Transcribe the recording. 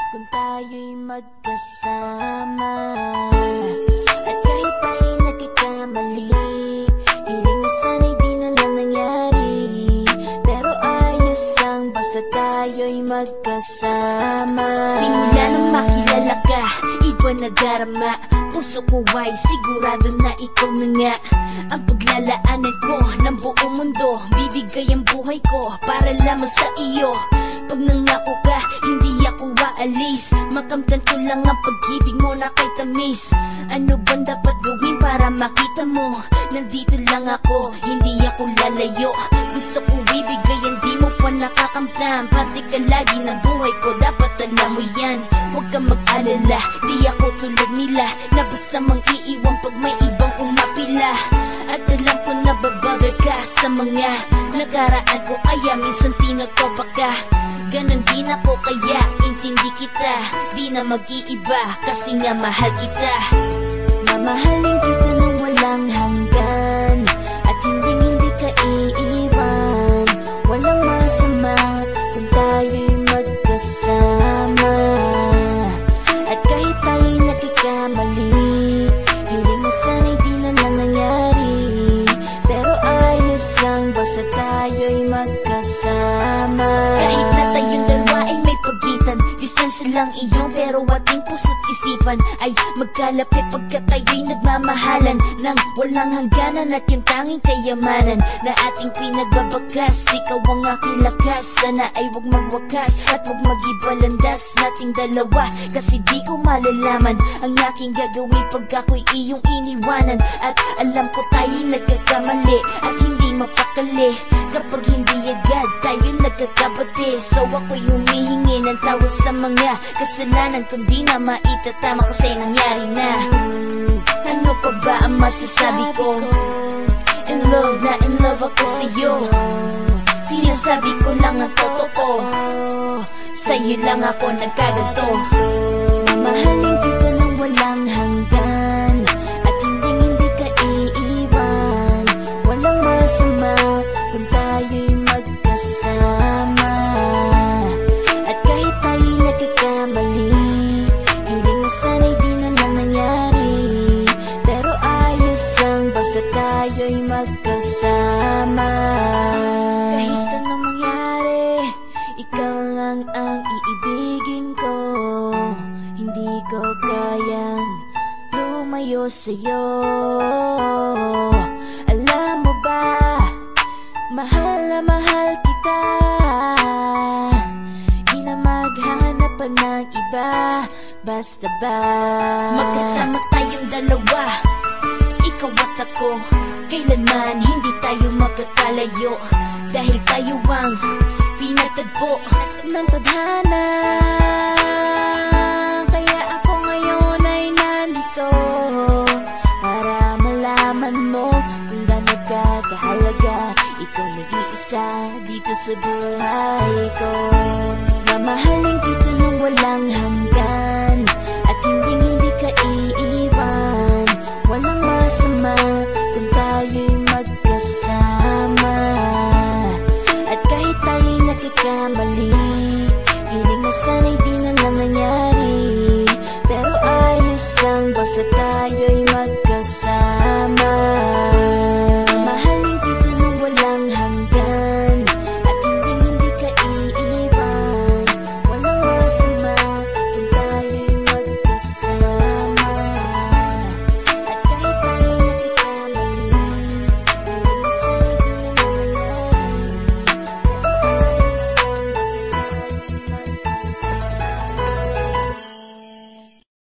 kung tayo'y magkasama. At kahit tayo'y nagkakamali, hiling na sana'y di na lang nangyari. Pero ayos lang basta tayo'y magkasama. Simula nang makilala ka, iba na darama. Puso ko ay sigurado na ikaw na nga ang paglalaanan ko ng buong mundo. Bibigay ang buhay ko para lamang sa iyo. Pag nangako ka, hindi ako aalis. Makamtan ko lang ang pag-ibig mo na kay tamis. Ano bang dapat gawin para makita mo? Nandito lang ako, hindi ako lalayo. Gusto ko ibigay ang di mo pa nakakamtan. Parte ka lagi ng buhay ko, dapat alam mo yan. Huwag kang mag-alala, di ako tulad nila na basta mang iiwan pag may ibang umapila. At alam ko na babother ka sa mga nakaraan ko, kaya minsan tinatopa ka. Ganon din ako kaya intindi kita. Di na mag-iiba kasi nga mahal kita. Mamahalin kita nang walang hanggan, at hindi ka iiwan. Walang masama kung tayo'y magkasama. At kahit tayo'y nagkakamali, hiling na sana'y di na lang nangyari. Pero ayos lang basta tayo'y magkasama. Kahit na tayong dalawa ay may pagitan, distansya lang iyon pero ating puso't isipan ay magkalapit pagkat tayo'y nagmamahalan ng walang hangganan. At yung tanging kayamanan na ating pinagbabakas, ikaw ang aking lakas. Sana ay huwag magwakas at huwag mag-ibalandas nating dalawa, kasi di ko malalaman ang aking gagawin pag ako'y iyong iniwanan. At alam ko tayo'y nagkakamali at hindi mapakali kapag hindi agad tayo nagkakabati. So ako'y humihingi ng tawad sa mga kasalanan kung di na maitatama kasi nangyari na. Ano pa ba ang masasabi ko? In love na in love ako sa'yo. Sinasabi ko lang ang totoo, sa'yo lang ako nagkaganto. Mamahalin kita nang walang hanggan, at hindi ka iiwan. Walang masama kung tayo'y magkasama. At kahit tayo'y nagkakamali, hiling na sana'y di na lang nangyari. Pero ayos lang basta tayo'y magkasama. Kahit anong mangyari, ikaw lang ang iibigin ko. Hindi ko kayang lumayo sa'yo. Alam mo ba, mahal na mahal kita. Di na maghahanap pa ng iba, basta ba magkasama tayong dalawa, ikaw at ako. Kailanman hindi tayo magkakalayo, dahil tayo ang pinatagpo ng tadhana. Kaya ako ngayon ay nandito para malaman mo kung gaano ka kahalaga. Ikaw nag-iisa dito sa buhay ko.